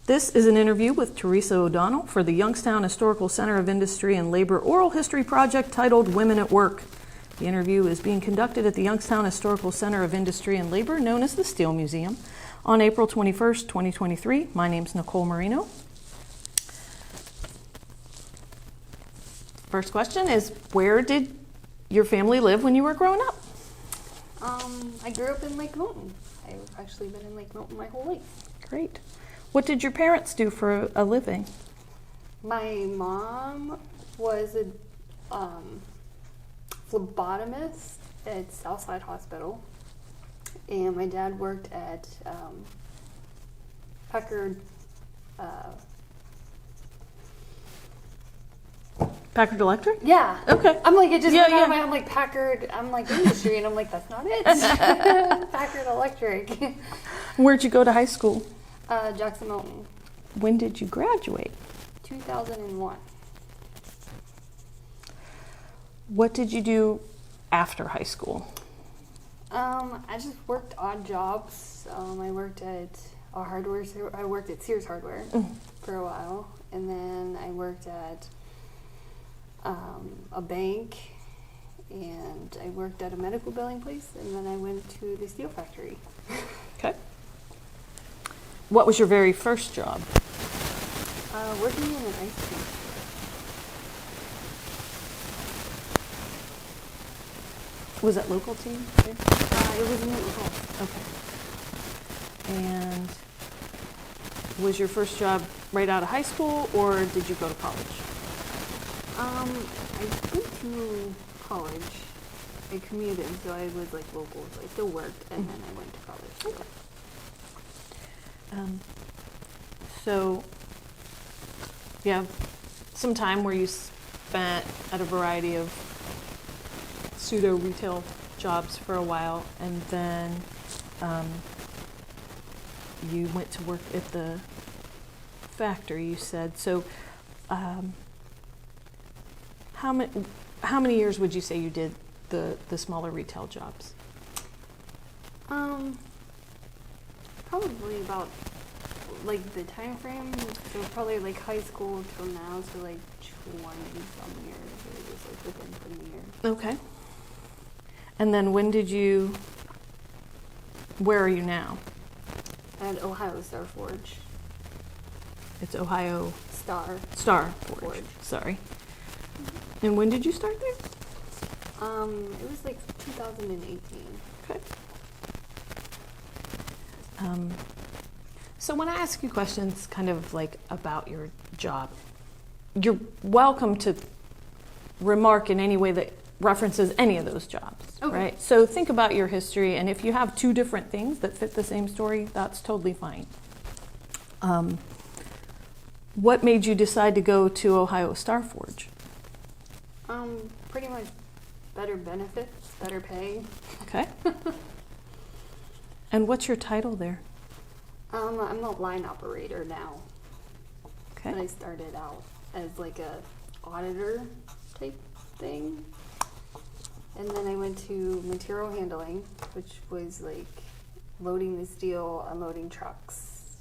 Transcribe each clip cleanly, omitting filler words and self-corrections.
This is an interview with Theresa Odonnell for the Youngstown Historical Center of Industry and Labor Oral History Project titled Women at Work. The interview is being conducted at the Youngstown Historical Center of Industry and Labor, known as the Steel Museum, on April 21st, 2023. My name's Nicole Marino. First question is, where did your family live when you were growing up? I grew up in Lake Milton. I've actually been in Lake Milton my whole life. Great. What did your parents do for a living? My mom was a phlebotomist at Southside Hospital, and my dad worked at Packard. Packard Electric? Yeah. Okay. I'm like, it just went out of my, yeah. I'm like, Packard, I'm like, industry, and I'm like, that's not it. Packard Electric. Where'd you go to high school? Jackson Milton. When did you graduate? 2001. What did you do after high school? I just worked odd jobs. I worked at a hardware. I worked at Sears Hardware for a while, and then I worked at a bank, and I worked at a medical billing place, and then I went to the steel factory. Okay. What was your very first job? Working in an ice cream. Was that local to you? It was in Newton Falls. Okay. And was your first job right out of high school, or did you go to college? I went to college. I commuted, so I was like local, so I still worked, and then I went to college. Okay. So you have some time where you spent at a variety of pseudo retail jobs for a while, and then you went to work at the factory, you said. So how many years would you say you did the smaller retail jobs? Probably about like the time frame, so probably like high school till now, so like 20-some years, or just like within 20 years. Okay. And then where are you now? At Ohio Star Forge. It's Ohio Star Forge. Sorry. And when did you start there? It was like 2018. Okay. So when I ask you questions kind of like about your job, you're welcome to remark in any way that references any of those jobs, okay. Right? So think about your history, and if you have two different things that fit the same story, that's totally fine. What made you decide to go to Ohio Star Forge? Pretty much better benefits, better pay. Okay. And what's your title there? I'm a line operator now. Okay. But I started out as like a auditor type thing. And then I went to material handling, which was like loading the steel, unloading trucks,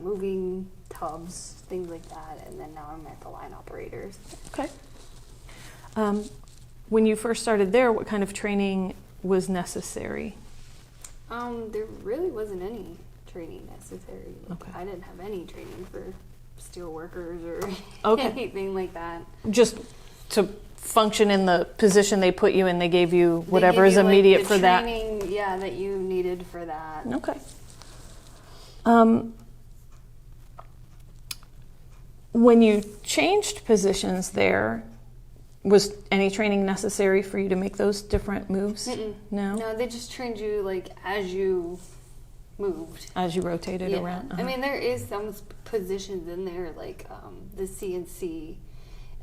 moving tubs, things like that. And then now I'm at the line operators. Okay. When you first started there, what kind of training was necessary? There really wasn't any training necessary. Okay. I didn't have any training for steel workers or Okay. anything like that. Just to function in the position they put you in, they gave you whatever is like, immediate the for that. training, yeah, that you needed for that. Okay. When you changed positions there, was any training necessary for you to make those different moves? No? No, they just trained you like as you moved. As you rotated Yeah. around? I mean, there is some positions in there like the CNC,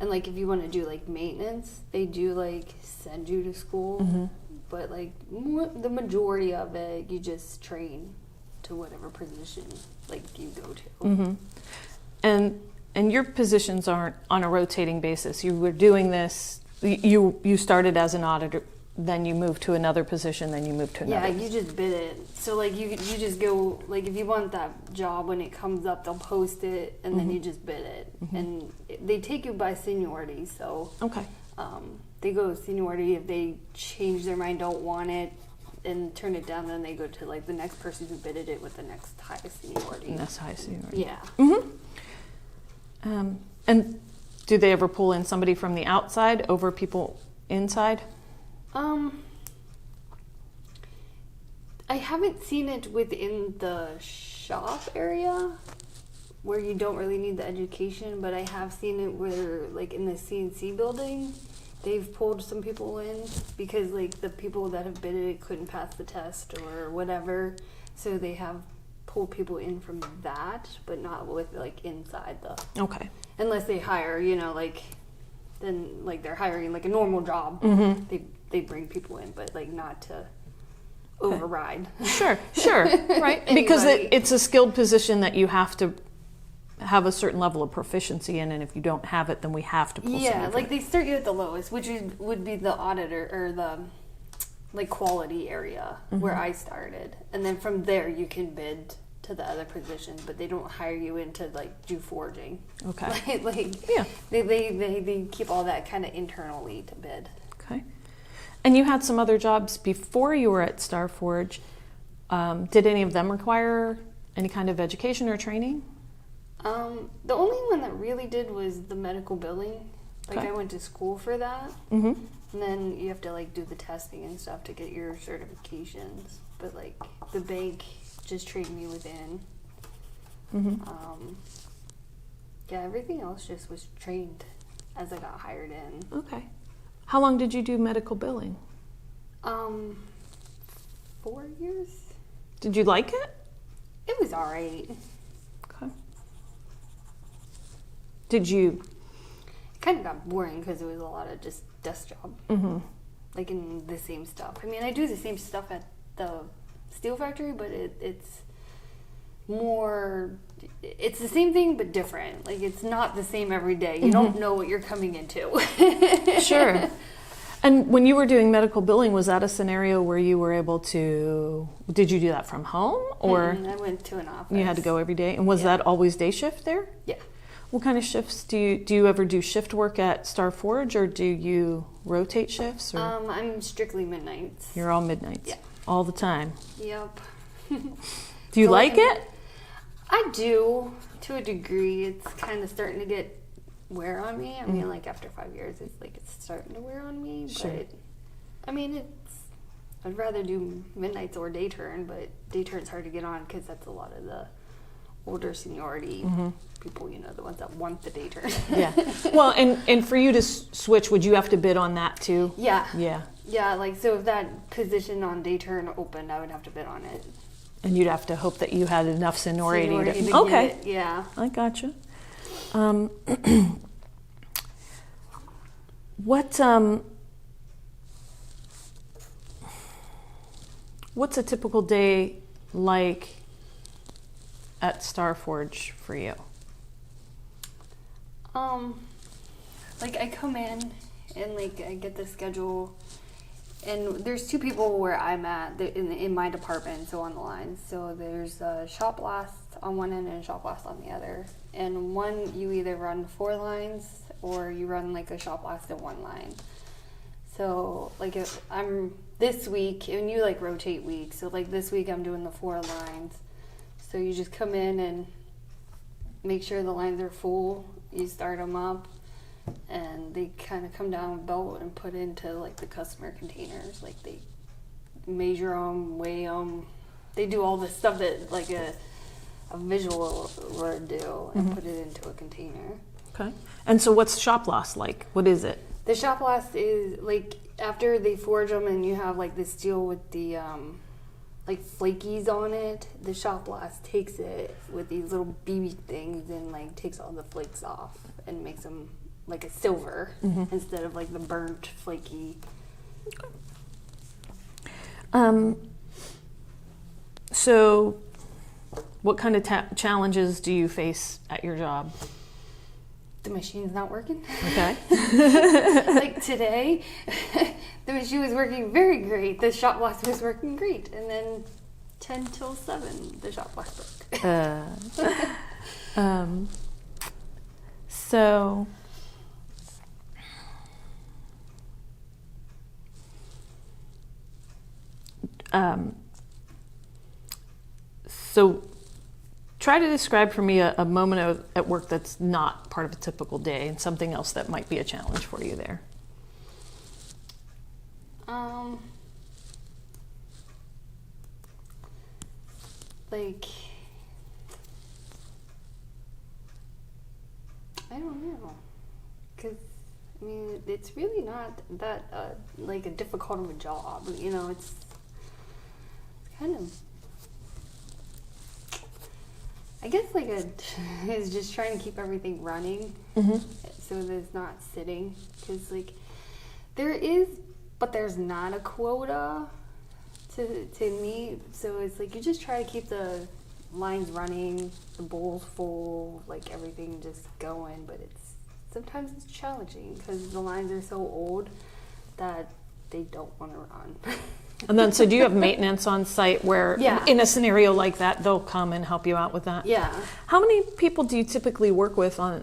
and like if you want to do like maintenance, they do like send you to school, but like the majority of it, you just train to whatever position like you go to. And your positions aren't on a rotating basis. You were doing this, you started as an auditor then you move to another position, then you move to another. Yeah, you just bid it. So like you just go, like if you want that job, when it comes up, they'll post it, and then you just bid it. And they take you by seniority. So Okay. they go seniority. If they change their mind, don't want it, and turn it down, then they go to like the next person who bidded it with the next highest seniority. And that's high seniority. Yeah. And do they ever pull in somebody from the outside over people inside? I haven't seen it within the shop area where you don't really need the education, but I have seen it where, like in the CNC building, they've pulled some people in because like the people that have bidded it couldn't pass the test or whatever, so they have pulled people in from that, but not with like inside the. Okay. Unless they hire, like, then like they're hiring like a normal job, they bring people in, but like not to override. Sure, right? Because it's a skilled position that you have to have a certain level of proficiency in, and if you don't have it, then we have to pull someone. Like they start you at the lowest, which would be the auditor or the like quality area where I started, and then from there you can bid to the other positions, but they don't hire you in to like do forging. Okay. Yeah. They keep all that kind of internally to bid. Okay. And you had some other jobs before you were at Starforge. Did any of them require any kind of education or training? The only one that really did was the medical billing. Like I went to school for that. And then you have to like do the testing and stuff to get your certifications. But like the bank just trained me within. Yeah, everything else just was trained as I got hired in. Okay. How long did you do medical billing? 4 years. Did you like it? It was all right. Okay. Did you? It kind of got boring because it was a lot of just desk job. Like in the same stuff. I mean, I do the same stuff at the steel factory, but it's more, it's the same thing but different. Like it's not the same every day. You don't know what you're coming into. Sure. And when you were doing medical billing, was that a scenario where you were able to, did you do that from home or? I went to an office. You had to go every day? And was that always day shift there? Yeah. What kind of shifts do you ever do shift work at Starforge, or do you rotate shifts? Or? I'm strictly midnights. You're all midnights? Yeah. All the time? Yep. Do you like it? I do, to a degree. It's kind of starting to get wear on me. I mean, like after 5 years, it's starting to wear on me. Sure. But I mean, I'd rather do midnights or day turn, but day turn's hard to get on because that's a lot of the older seniority people, the ones that want the day turn. Yeah. Well, and for you to switch, would you have to bid on that too? Yeah. Yeah. Yeah, like so if that position on day turn opened, I would have to bid on it. And you'd have to hope that you had enough seniority to get okay. it. Yeah. I gotcha. What's a typical day like at Starforge for you? Like I come in and like I get the schedule, and there's two people where I'm at in my department, so on the line. So there's a shop blast on one end and a shop blast on the other. And one, you either run 4 lines or you run like a shop blast in 1 line. So like if I'm this week, and you like rotate weeks. So like this week I'm doing the 4 lines. So you just come in and make sure the lines are full. You start them up, and they kind of come down with belt and put into like the customer containers. Like they measure them, weigh them. They do all the stuff that like a visual would do, and put it into a container. Okay. And so what's shop loss like? What is it? The shop blast is like after they forge them and you have like the steel with the like flakies on it. The shop blast takes it with these little BB things and like takes all the flakes off and makes them like a silver instead of like the burnt flaky. So what kind of challenges do you face at your job? The machine's not working. Okay. Like today, the the machine was working very great. The shot block was working great. And then 10 till 7, the shot block broke. So, so try to describe for me a moment at work that's not part of a typical day and something else that might be a challenge for you there. Like, I don't know, because I mean, it's really not that like a difficult of a job. You know, it's kind of, I guess, like is just trying to keep everything running, so that it's not sitting. Because like there is, but there's not a quota to meet. So it's like you just try to keep the lines running, the bowls full, like everything just going. But sometimes it's challenging because the lines are so old that they don't want to run. And then, so do you have maintenance on site where, Yeah. in a scenario like that, they'll come and help you out with that? Yeah. How many people do you typically work with on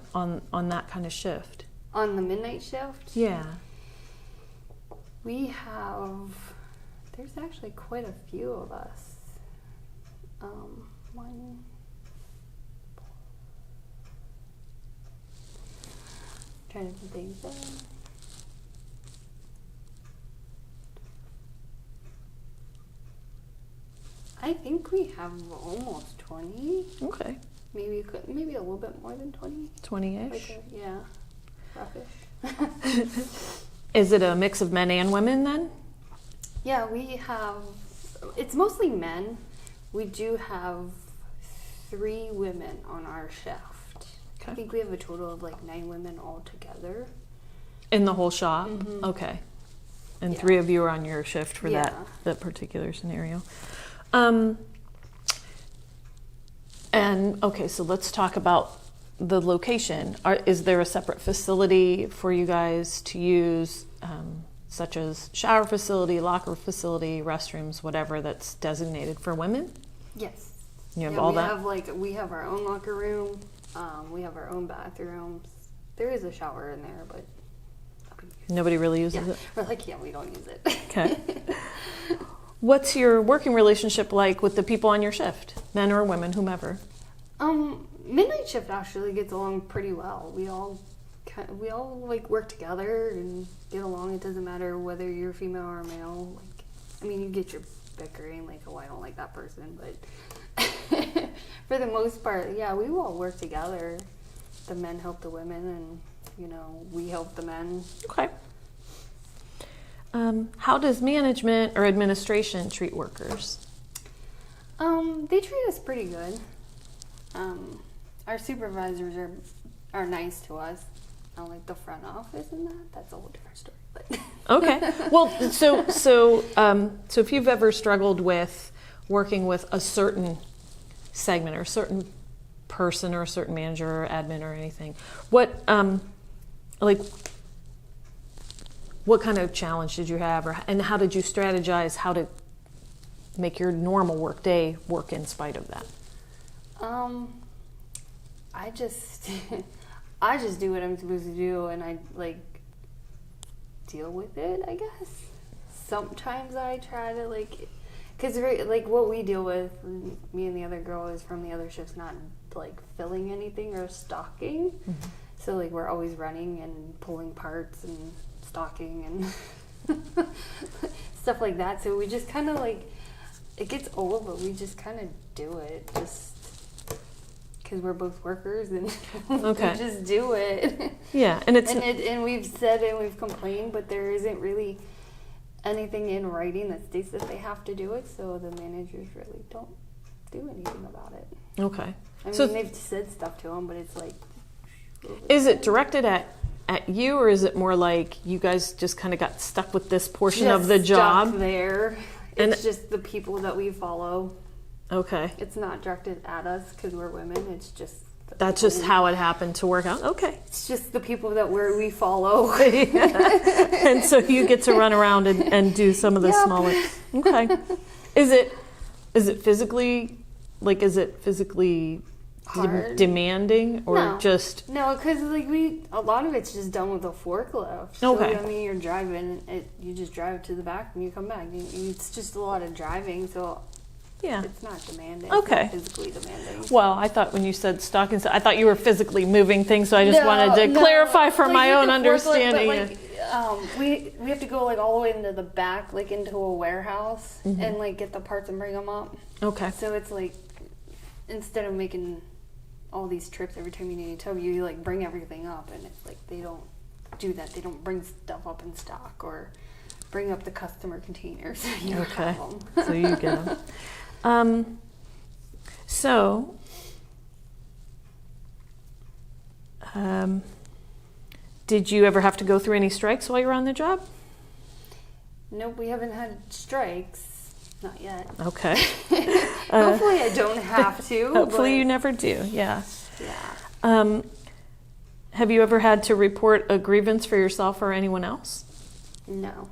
that kind of shift? On the midnight shift, Yeah. we have, there's actually quite a few of us. One, trying to think. I think we have almost 20. Okay. Maybe a little bit more than 20. 20-ish. Like yeah, roughish. Is it a mix of men and women then? Yeah, we have, it's mostly men. We do have 3 women on our shift. Okay. I think we have a total of like 9 women altogether. In the whole shop? Okay. And Yeah. 3 of you are on your shift for Yeah. that particular scenario. And okay, so let's talk about the location. Is there a separate facility for you guys to use, such as shower facility, locker facility, restrooms, whatever that's designated for women? Yes. You have all that? We have our own locker room. We have our own bathrooms. There is a shower in there, but Nobody really uses yeah, it? we're like, yeah, we don't use it. Okay. What's your working relationship like with the people on your shift, men or women, whomever? Midnight shift actually gets along pretty well. We all like work together and get along. It doesn't matter whether you're female or male. Like, I mean, you get your bickering, like, oh, I don't like that person, but for the most part, yeah, we all work together. The men help the women, and we help the men. Okay. How does management or administration treat workers? They treat us pretty good. Our supervisors are nice to us. Not like the front office and that's a whole different story. But Okay. Well, so if you've ever struggled with working with a certain segment or a certain person or a certain manager or admin or anything, what kind of challenge did you have, and how did you strategize how to make your normal work day work in spite of that? I just I just do what I'm supposed to do, and I deal with it, I guess. Sometimes I try to because what we deal with, me and the other girl is from the other shift's not filling anything or stocking. Mm-hmm. So we're always running and pulling parts and stocking and stuff like that. So we just kind of it gets old, but we just kind of do it just because we're both workers and okay. We just do it. Yeah, and and we've said and we've complained, but there isn't really anything in writing that states that they have to do it. So the managers really don't do anything about it. Okay. I mean, they've said stuff to them, but it's is it directed at you, or is it more like you guys just kind of got stuck with this portion of the job? Stuck there. It's just the people that we follow. Okay. It's not directed at us because we're women. It's just That's just how it happened to work out. Okay. It's just the people that we follow. And so you get to run around and do some of the Yep. smaller. Okay. Is it physically Hard. demanding or No. just No, because like a lot of it's just done with a forklift. Okay. So I mean, you're driving it. You just drive to the back and you come back. It's just a lot of driving, so yeah. it's not demanding. Okay. It's not physically demanding. Well, I thought when you said stock and I thought you were physically moving things, so I just wanted to clarify for like my with own the forklift, understanding. but, we have to go like all the way into the back, like into a warehouse, Mm-hmm. and like get the parts and bring them up. Okay. So it's like instead of making all these trips every time you need a tow, you like bring everything up, and it's like they don't do that. They don't bring stuff up in stock or bring up the customer containers. You don't Okay. have 'em. So you get them. So, did you ever have to go through any strikes while you were on the job? Nope, we haven't had strikes. Not yet. Okay. Hopefully I don't have to. Hopefully but you never do. Yeah. Yeah. Have you ever had to report a grievance for yourself or anyone else? No.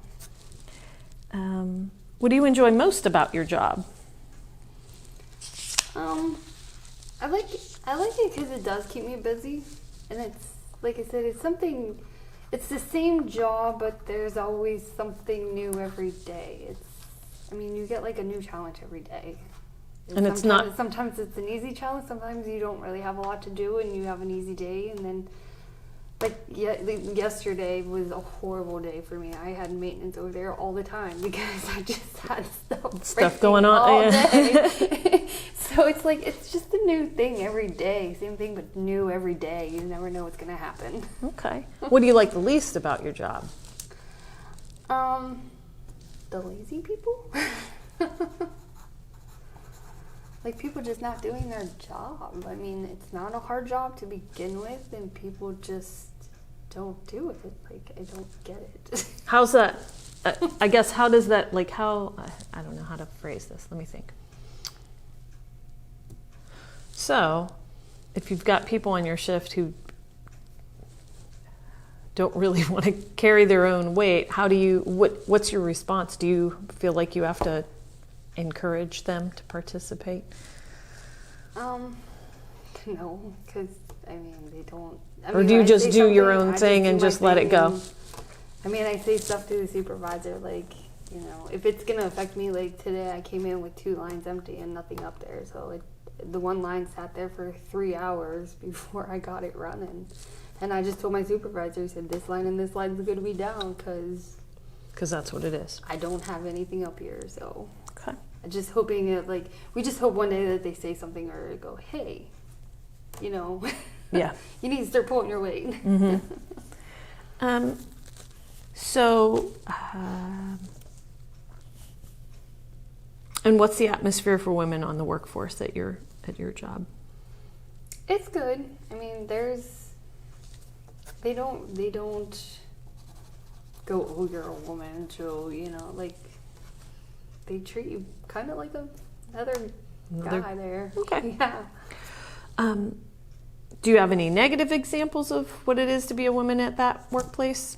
What do you enjoy most about your job? I like it because it does keep me busy, and it's like I said, it's the same job, but there's always something new every day. You get like a new challenge every day. And it's not. Sometimes it's an easy challenge. Sometimes you don't really have a lot to do, and you have an easy day, and then. Yesterday was a horrible day for me. I had maintenance over there all the time because I just had stuff going on all day. So it's just a new thing every day. Same thing, but new every day. You never know what's gonna happen. Okay. What do you like the least about your job? The lazy people. Like people just not doing their job. I mean, it's not a hard job to begin with, and people just don't do it. Like I don't get it. How's that? I guess how does that I don't know how to phrase this. Let me think. So, if you've got people on your shift who don't really want to carry their own weight, what's your response? Do you feel like you have to encourage them to participate? No, because they don't. Or do you just do your own thing and just let it go? I say stuff to the supervisor, like, if it's gonna affect me, like today I came in with 2 lines empty and nothing up there, so the one line sat there for 3 hours before I got it running, and I just told my supervisor, I said, this line and this line's going to be down because that's what it is. I don't have anything up here, so. Okay. I'm just hoping we just hope one day that they say something or go, hey, Yeah. you need to start pulling your weight. Mm-hmm. And what's the atmosphere for women on the workforce at your job? It's good. They don't go, oh, you're a woman, so, they treat you kind of like another guy there. Okay. Yeah. Do you have any negative examples of what it is to be a woman at that workplace?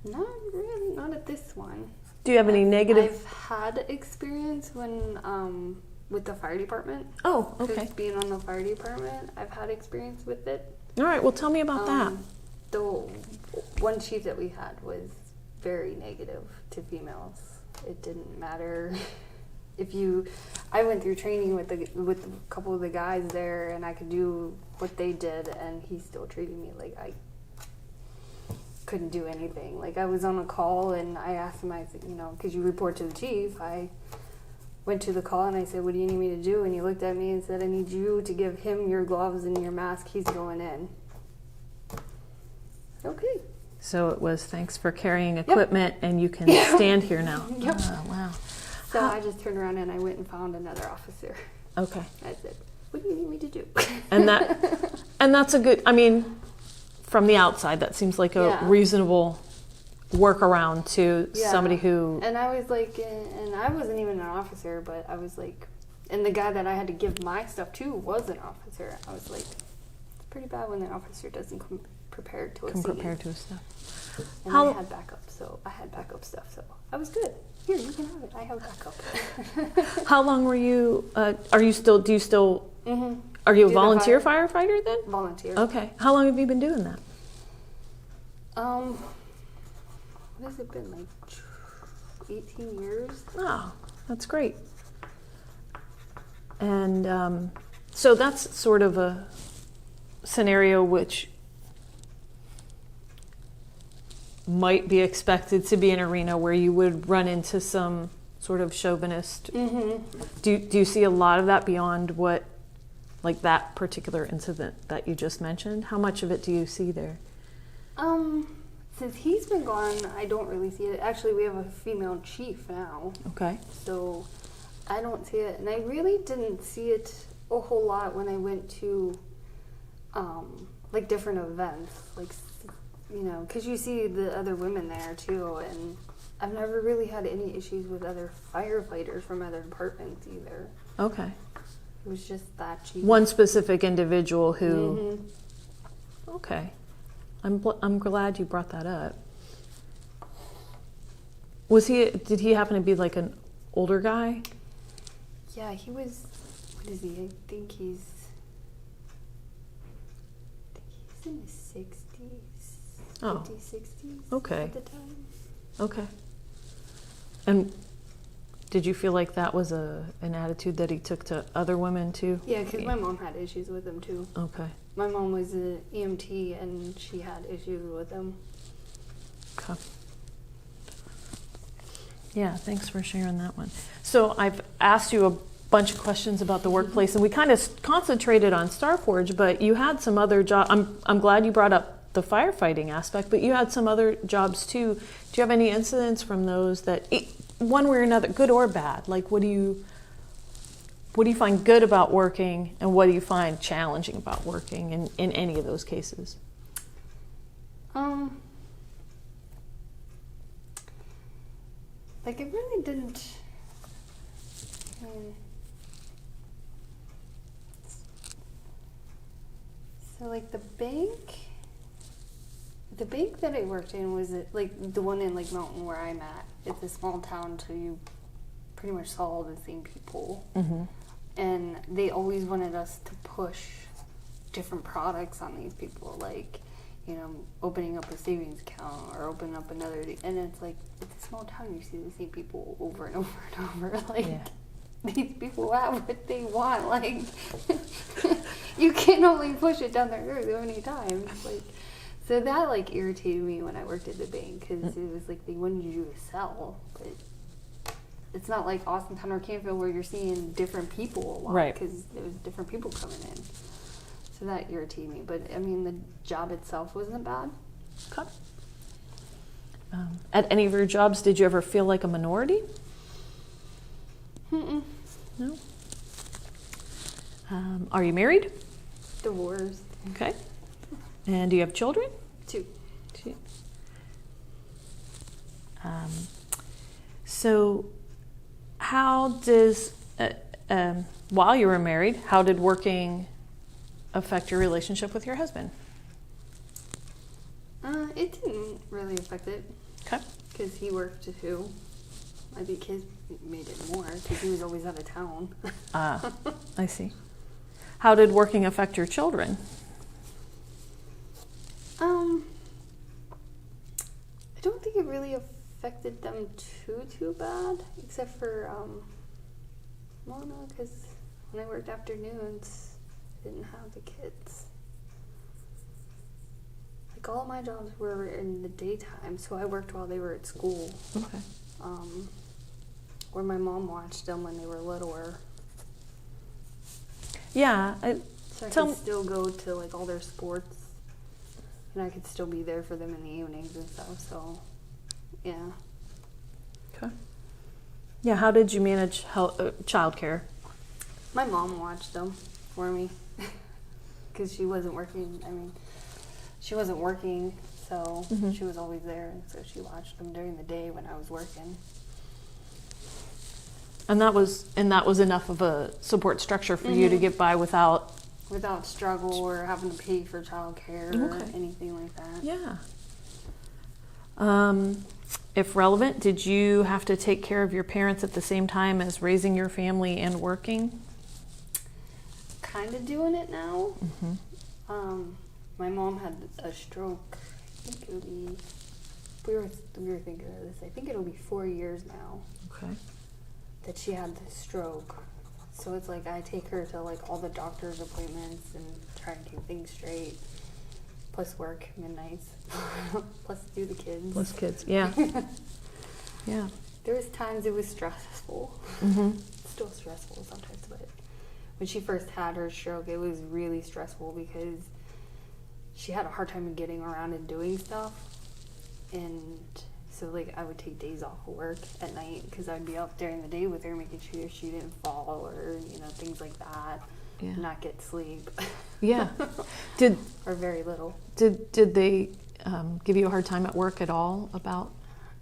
Not really, not at this one. Do you have any negative? I've had experience when with the fire department. Oh, okay. 'Cause being on the fire department, I've had experience with it. All right. Well, tell me about that. The one chief that we had was very negative to females. It didn't matter I went through training with a couple of the guys there, and I could do what they did, and he still treated me like I couldn't do anything. Like I was on a call, and I asked him, I said, because you report to the chief, I went to the call and I said, what do you need me to do? And he looked at me and said, I need you to give him your gloves and your mask. He's going in. Okay. So it was, thanks for carrying equipment, and you can stand here now. Yep. Oh, wow. So I just turned around and I went and found another officer. Okay. I said, what do you need me to do? And that's a good, from the outside, that seems like a reasonable workaround to somebody who... And I was like, and I wasn't even an officer, but I was like And the guy that I had to give my stuff to was an officer. I was like, it's pretty bad when the officer doesn't come prepared to a scene. Prepared to his stuff. And I had backup, so I had backup stuff, so I was good. Here, you can have it. I have backup. How long were you? Are you still? Do you still? Mm-hmm. Are you a volunteer firefighter then? Volunteer. Okay. How long have you been doing that? What has it been, like 18 years? Oh, that's great. And so that's sort of a scenario which might be expected to be an arena where you would run into some sort of chauvinist. Mm-hmm. Do you see a lot of that beyond what, like that particular incident that you just mentioned? How much of it do you see there? Since he's been gone, I don't really see it. Actually, we have a female chief now. Okay. So I don't see it. And I really didn't see it a whole lot when I went to, like, different events. Like, you know, because you see the other women there, too. And I've never really had any issues with other firefighters from other departments, either. Okay. It was just that chief. One specific individual who... Mm-hmm. Okay. I'm glad you brought that up. Did he happen to be like an older guy? Yeah, he was, what is he? I think he's in his 60s. Oh. 50s, 60s. Okay. At the time. Okay. And did you feel like that was an attitude that he took to other women too? Yeah, because my mom had issues with him too. Okay. My mom was an EMT and she had issues with him. Okay. Yeah, thanks for sharing that one. So I've asked you a bunch of questions about the workplace, and we kind of concentrated on Starforge, but you had some other jobs. I'm glad you brought up the firefighting aspect, but you had some other jobs too. Do you have any incidents from those that, one way or another, good or bad? Like, what do you find good about working, and what do you find challenging about working in any of those cases? Like, it really didn't. So, like, the bank that I worked in was like the one in Lake Mountain where I'm at. It's a small town, so you pretty much saw all the same people. Mm-hmm. And they always wanted us to push different products on these people, like, you know, opening up a savings account or opening up another. And it's like, it's a small town, you see the same people over and over and over. Like, yeah. These people have what they want. Like, you can only push it down their throat so many times. Like, so that, like, irritated me when I worked at the bank, because it was like they wanted you to sell, but it's not like Austintown or Canfield where you're seeing different people a lot, right? Because there was different people coming in. So that irritated me. But I mean, the job itself wasn't bad. Okay. At any of your jobs, did you ever feel like a minority? Mm-mm. No. Are you married? Divorced. Okay. And do you have children? Two. So how does, while you were married, how did working affect your relationship with your husband? It didn't really affect it. Okay. Because he worked too. I think his made it more because he was always out of town. I see. How did working affect your children? I don't think it really affected them too bad, except for well, no, because when I worked afternoons, I didn't have the kids. Like, all of my jobs were in the daytime, so I worked while they were at school. Okay. Or my mom watched them when they were littler. Yeah. So I could still go to, like, all their sports, and I could still be there for them in the evenings and stuff, so, yeah. Okay. Yeah, how did you manage childcare? My mom watched them for me, because she wasn't working. I mean, she wasn't working, so she was always there, and so she watched them during the day when I was working. And that was enough of a support structure for you to get by without struggle or having to pay for childcare or anything like that. Yeah. If relevant, did you have to take care of your parents at the same time as raising your family and working? Kind of doing it now. My mom had a stroke. I think it'll be. We were thinking of this. I think it'll be 4 years now. Okay. That she had the stroke. So it's like I take her to like all the doctor's appointments and try and keep things straight. Plus work midnights. Plus do the kids. Plus kids, yeah. Yeah. There was times it was stressful. Still stressful sometimes, but when she first had her stroke, it was really stressful because she had a hard time getting around and doing stuff. And so like I would take days off of work at night because I'd be up during the day with her making sure she didn't fall or things like that. Yeah. Not get sleep. Yeah. Or very little. Did they give you a hard time at work at all about?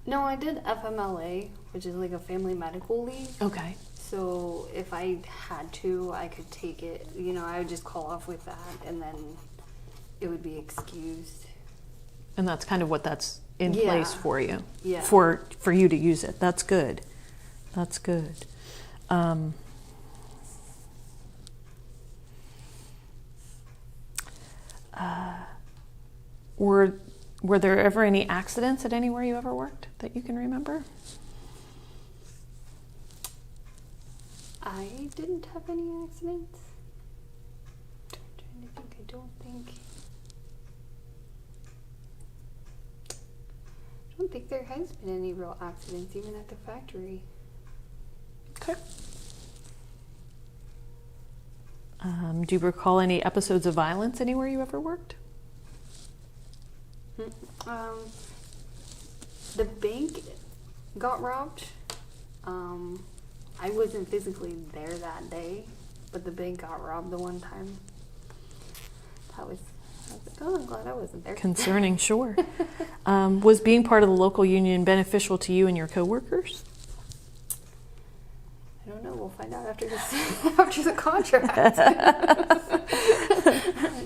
No, I did FMLA, which is like a family medical leave. Okay. So if I had to, I could take it. I would just call off with that, and then it would be excused. And that's kind of what that's in place for you. Yeah. For you to use it. That's good. That's good. Were there ever any accidents at anywhere you ever worked that you can remember? I didn't have any accidents. I'm trying to think. I don't think there has been any real accidents, even at the factory. Okay. Do you recall any episodes of violence anywhere you ever worked? The bank got robbed. I wasn't physically there that day, but the bank got robbed the one time. I was like, oh, I'm glad I wasn't there. Concerning, sure. Was being part of the local union beneficial to you and your coworkers? I don't know. We'll find out after after the contract.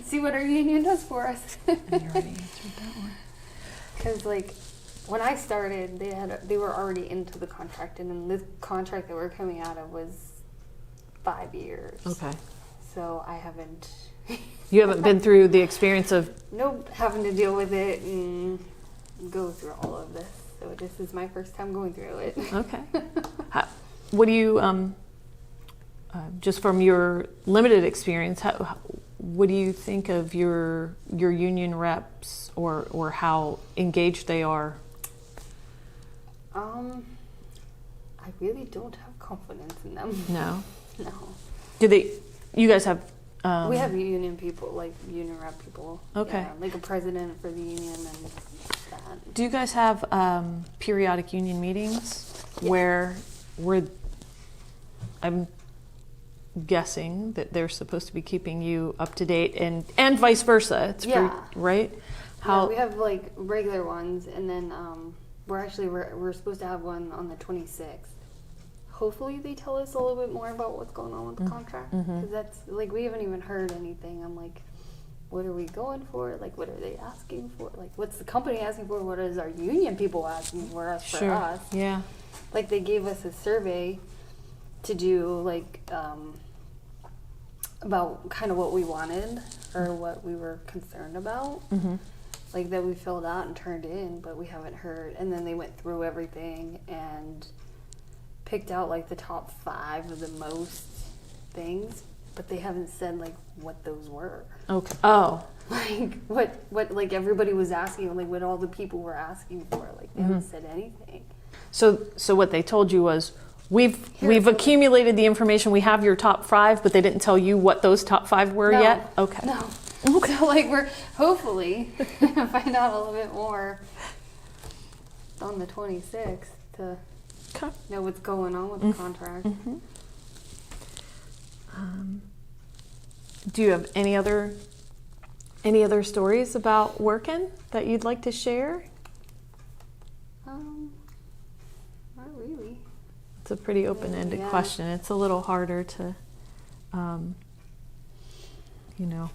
See what our union does for us. You already answered that one. Because when I started, they were already into the contract, and then this contract that we're coming out of was 5 years. Okay. So I haven't. You haven't been through the experience of. Nope, having to deal with it and go through all of this. So this is my first time going through it. Okay. What do you, just from your limited experience, what do you think of your union reps or how engaged they are? I really don't have confidence in them. No? No. You guys have... we have union people, union rep people. Okay. Yeah, like a president for the union and that. Do you guys have periodic union meetings where I'm guessing that they're supposed to be keeping you up to date and vice versa? It's right? How we have regular ones, and then we're supposed to have one on the 26th. Hopefully they tell us a little bit more about what's going on with the contract, because that's we haven't even heard anything. I'm like, what are we going for? What are they asking for? What's the company asking for? What is our union people asking for us? Sure. For us? Yeah. They gave us a survey to do about kind of what we wanted or what we were concerned about. That we filled out and turned in, but we haven't heard. And then they went through everything and picked out the top 5 of the most things, but they haven't said what those were. Okay. Oh. What everybody was asking, what all the people were asking for. They haven't said anything. So what they told you was, we've accumulated the information. We have your top 5, but they didn't tell you what those top 5 were yet? Okay. No. Okay. So we're hopefully gonna find out a little bit more on the 26th to know what's going on with the contract. Do you have any other stories about working that you'd like to share? Not really. It's a pretty open-ended Yeah. question. It's a little harder to, you know,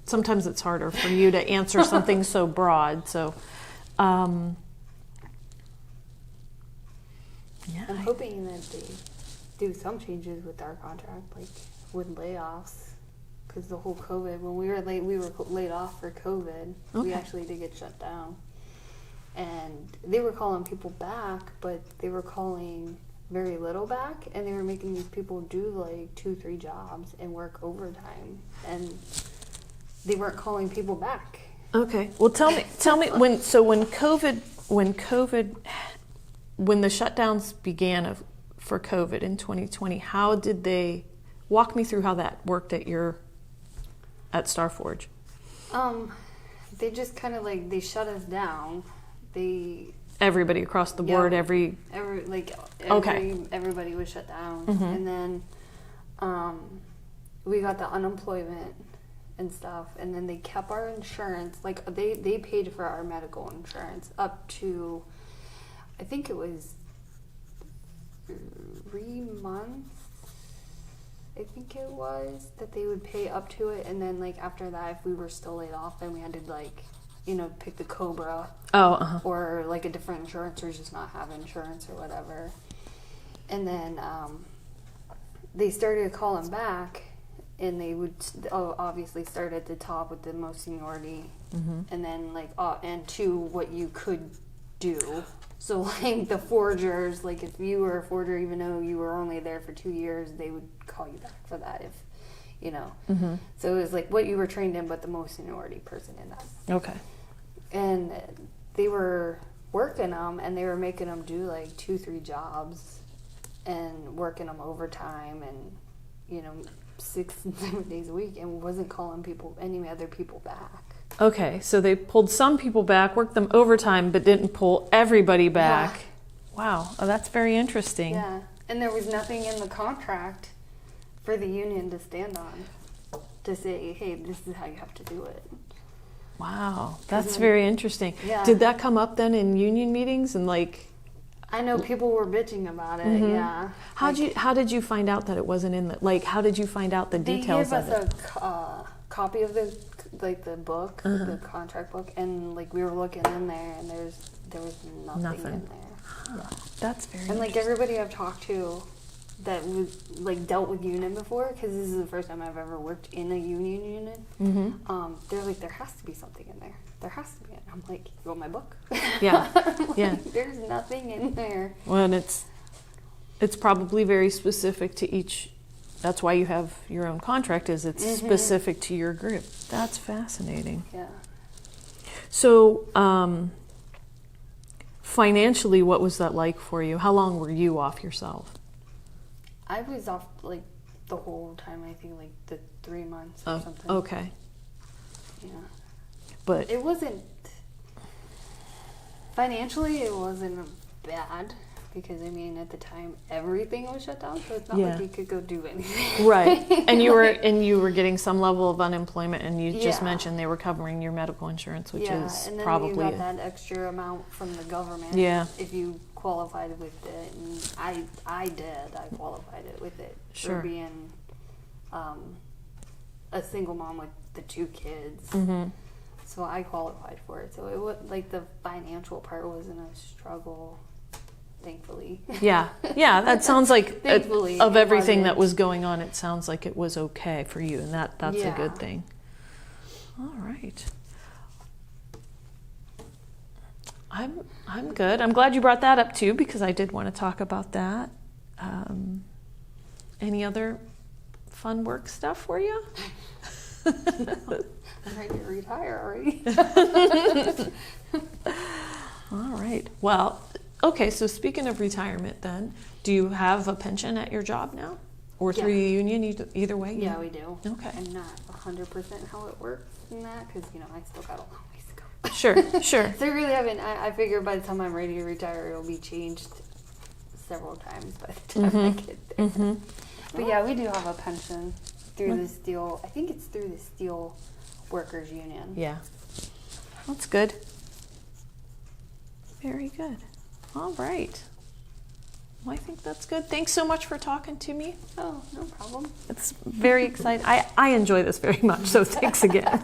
sometimes it's harder for you to answer something so broad. So, yeah. I'm hoping that they do some changes with our contract, like with layoffs, because the whole COVID, when we were laid off for COVID. We Okay. actually did get shut down, and they were calling people back, but they were calling very little back, and they were making these people do like 2-3 jobs and work overtime, and they weren't calling people back. Okay. Well, tell me when the shutdowns began for COVID in 2020, how did they walk me through how that worked at Starforge? They just kind of like, they shut us down. Everybody across the board, Yeah. Okay. Everybody was shut down, Mhm. and then we got the unemployment and stuff, and then they kept our insurance. Like they paid for our medical insurance up to, I think it was 3 months. I think it was that they would pay up to it, and then like after that, if we were still laid off, then we had to like, pick the COBRA. Or like a different insurance, or just not have insurance or whatever. And then they started calling back, and they would obviously start at the top with the most seniority, and then like and to what you could do. So like the forgers, like if you were a forger, even though you were only there for 2 years, they would call you back for that if. So it was like what you were trained in, but the most seniority person in that. Okay. And they were working them, and they were making them do like 2-3 jobs and working them overtime and 6 and 7 days a week, and wasn't calling any other people back. Okay, so they pulled some people back, worked them overtime, but didn't pull everybody back. Yeah. Wow, that's very interesting. Yeah, and there was nothing in the contract for the union to stand on to say, hey, this is how you have to do it. Wow, that's very interesting. Yeah. Did that come up then in union meetings and like? I know people were bitching about it. Yeah. How did you find out that it wasn't in the how did you find out the details of it? They gave us a copy of the book, the contract book, and like we were looking in there, and there was nothing in there. That's very And like everybody I've talked to that was like dealt with union before, because this is the first time I've ever worked in a union. They're like, there has to be something in there. There has to be. And I'm like, you want my book? Yeah. Like, Yeah. There's nothing in there. Well, and it's probably very specific to each. That's why you have your own contract. Is it's specific to your group. That's fascinating. Yeah. So, financially, what was that like for you? How long were you off yourself? I was off like the whole time. I think like the 3 months or something. Okay. Yeah. But it wasn't financially. It wasn't bad, because I mean at the time everything was shut down, so it's not like you could go do anything. Right. And you were getting some level of unemployment, and you just mentioned they were covering your medical insurance, which is and then probably you got that extra amount from the government. Yeah. If you qualified with it, and I qualified it with it Sure. for being a single mom with the 2 kids. So I qualified for it. So it was like the financial part wasn't a struggle, thankfully. Yeah. That sounds like Thankfully, of it everything that wasn't. was going on, it sounds like it was okay for you, and that's a good thing. All right. I'm good. I'm glad you brought that up too, because I did want to talk about that. Any other fun work stuff for you? I'm ready to retire already. All right. Well, okay, so speaking of retirement then, do you have a pension at your job now? Or through Yeah. a union, either way? Yeah, we do. Okay. I'm not 100% how it works in that, because, I still got a long ways to go. Sure. So I really haven't, I figure by the time I'm ready to retire, it'll be changed several times by the time I get there. But yeah, we do have a pension through the steel, I think it's through the Steel Workers Union. Yeah. That's good. Very good. All right. Well, I think that's good. Thanks so much for talking to me. Oh, no problem. It's very exciting. I enjoy this very much, so thanks again.